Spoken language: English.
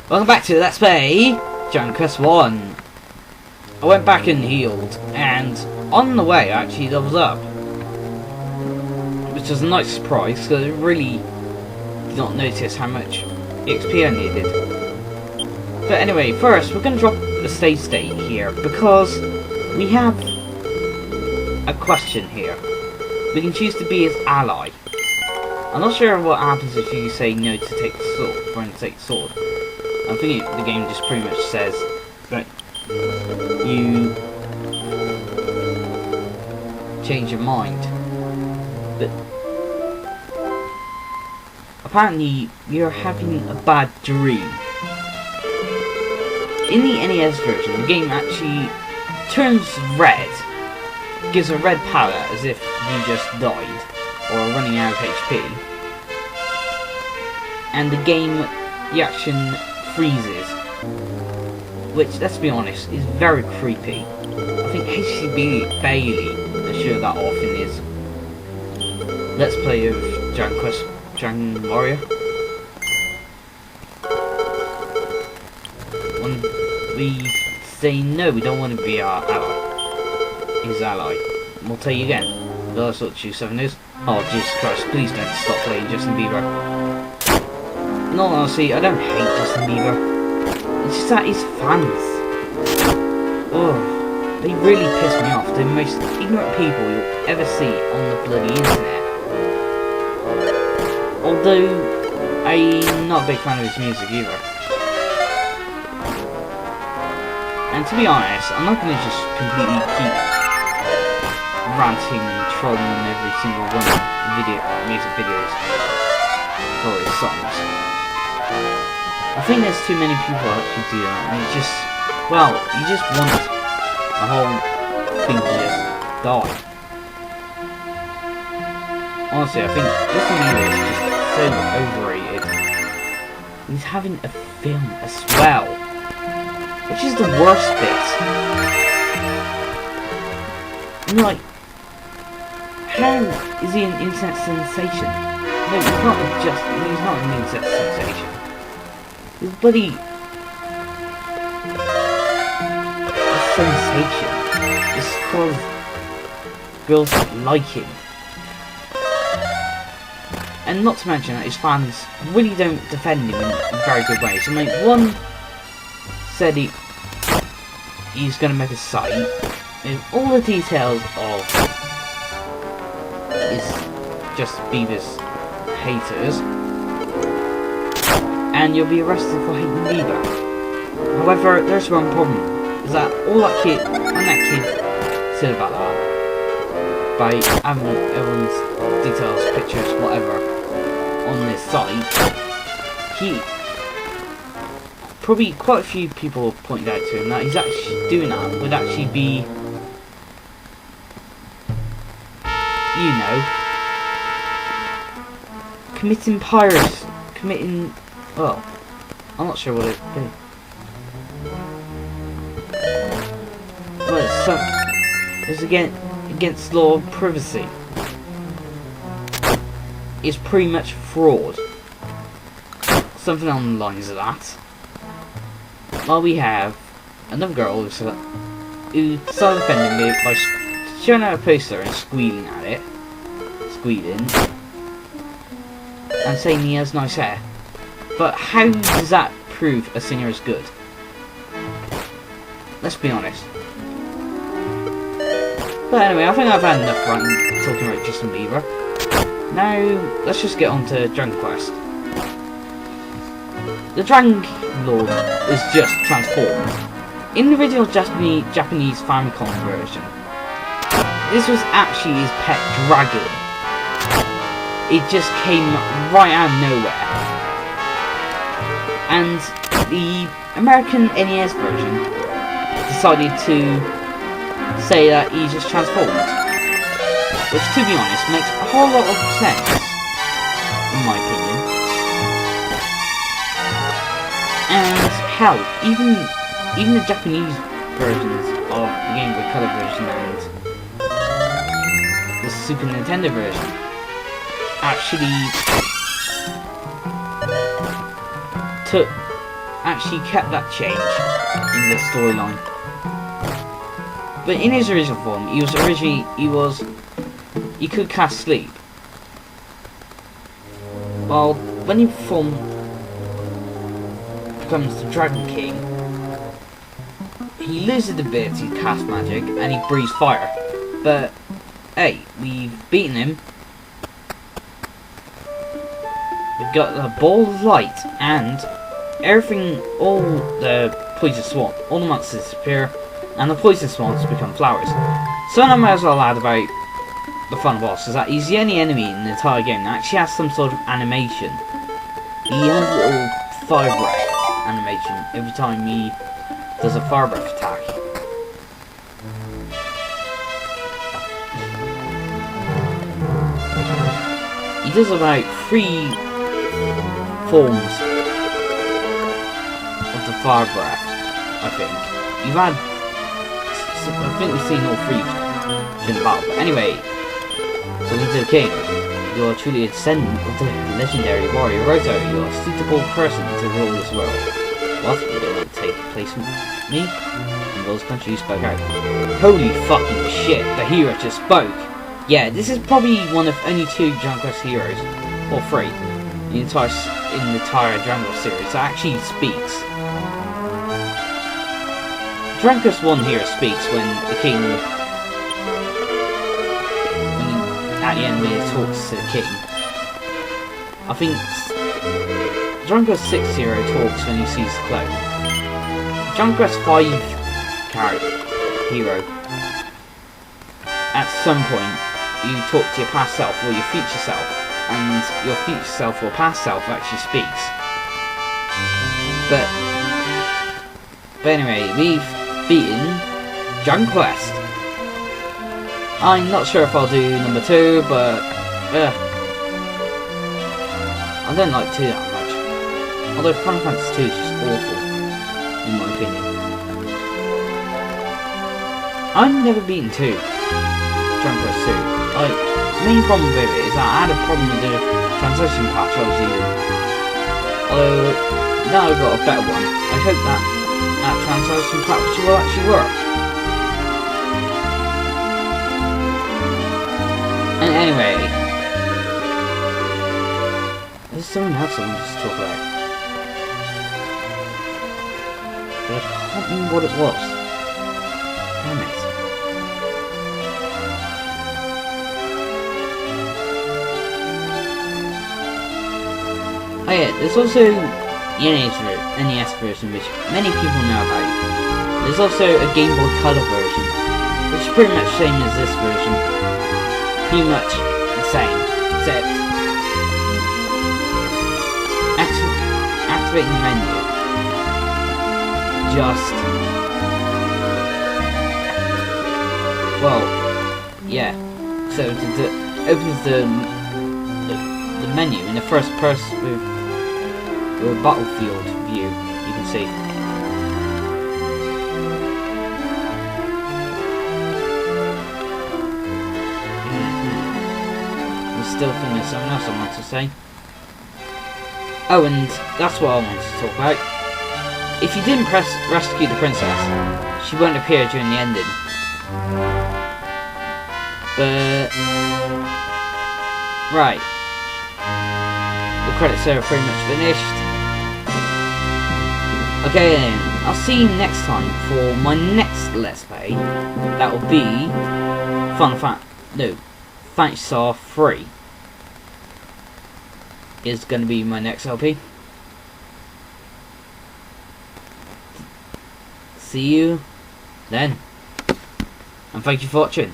Welcome back to Let's Play Dragon Quest 1. I went back and healed, and on the way I actually leveled up. Which was a nice surprise, because I really did not notice how much XP I needed. But anyway, first we're going to drop the save state here, because we have a question here. We can choose to be his ally. I'm not sure what happens if you say no to take the sword, for him to take the sword. I think the game just pretty much says that you change your mind. But apparently you're having a bad dream. In the NES version, the game actually turns red, gives a red palette as if you just died or are running out of HP, and the game, the action freezes, which, let's be honest, is very creepy. I think HCB Bailey has showed that off in his Let's Play of Dragon Quest Dragon Warrior. When we say no, we don't want to be our ally, his ally. We'll tell you again, that's what Choose 7 is. Oh Jesus Christ, please don't stop playing Justin Bieber. No, honestly, I don't hate Justin Bieber. It's just that his fans, oh, they really piss me off. They're the most ignorant people you'll ever see on the bloody internet. Although, I'm not a big fan of his music either. And to be honest, I'm not going to just completely keep ranting and trolling on every single one of music videos for his songs. I think there's too many people who actually do that, and it just, well, you just want the whole thing to just die. Honestly, I think Justin Bieber is just so overrated. He's having a film as well, which is the worst bit. And like, how is he an internet sensation? No, he's not an internet sensation. He's bloody a sensation just because girls like him. And not to mention that his fans really don't defend him in very good ways. I mean, one said he's going to make a site with all the details of his Justin Bieber's haters, and you'll be arrested for hating Bieber. However, there's one problem, is that all that kid said about that, by having everyone's details, pictures, whatever, on this site, probably quite a few people pointed out to him that he's actually doing that would actually be, you know, committing piracy, well, I'm not sure what it'd be. Well, it's against law of privacy. It's pretty much fraud. Something on the lines of that. While we have another girl who started offending me by showing out a poster and squealing at it. And saying he has nice hair. But how does that prove a singer is good? Let's be honest. But anyway, I think I've had enough ranting talking about Justin Bieber. Now, let's just get on to Dragon Quest. The Dragon Lord is just transformed. In the original Japanese Famicom version, this was actually his pet dragon. It just came right out of nowhere. And the American NES version decided to say that he just transformed. Which, to be honest, makes a whole lot of sense, in my opinion. And hell, even the Japanese versions of the Game Boy Color version and the Super Nintendo version actually took actually kept that change in the storyline. But in his original form, he could cast sleep. Well, when he becomes the Dragon King, he loses the ability to cast magic and he breathes fire. But hey, we've beaten him. We've got the ball of light and everything, all the poison swamp, all the monsters disappear and the poison swamps become flowers. So I might as well add about the final boss is that he's the only enemy in the entire game that actually has some sort of animation. He has a little fire breath animation every time he does a fire breath attack. He does about 3 forms of the fire breath, I think. I think we've seen all 3 in the battle, but anyway, talking to the king, you are truly a descendant of the legendary warrior Roto. You are a suitable person to rule this world. What? You don't want to take place with me? In those countries spoke out. Holy fucking shit, the hero just spoke! Yeah, this is probably one of only 2 Dragon Quest heroes, or 3, in the entire Dragon Quest series that actually speaks. Dragon Quest 1 hero speaks when the king, at the end when he talks to the king. I think Dragon Quest 6 hero talks when he sees the clone. Dragon Quest 5 hero, at some point you talk to your past self or your future self, and your future self or past self actually speaks. But anyway, we've beaten Dragon Quest. I'm not sure if I'll do number 2, but I don't like 2 that much. Although Final Fantasy 2 is just awful, in my opinion. I've never beaten 2. Dragon Quest 2. The main problem with it is that I had a problem with the translation patch I was using. Although, now I've got a better one. I hope that translation patch will actually work. And anyway, there's something else I wanted to talk about. But I can't remember what it was. Damn it. Oh yeah, there's also the NES version, which many people know about. There's also a Game Boy Color version, which is pretty much the same as this version. Pretty much the same, except activating the menu. Just, well, yeah. So it opens the menu in the first person with a battlefield view. You can see. Still think there's something else I want to say. Oh, and that's what I wanted to talk about. If you didn't rescue the princess, she won't appear during the ending. But right, the credits are pretty much finished. Okay then, I'll see you next time for my next Let's Play. That will be Phantasy Star 3. Is going to be my next LP. See you then, and thank you for watching.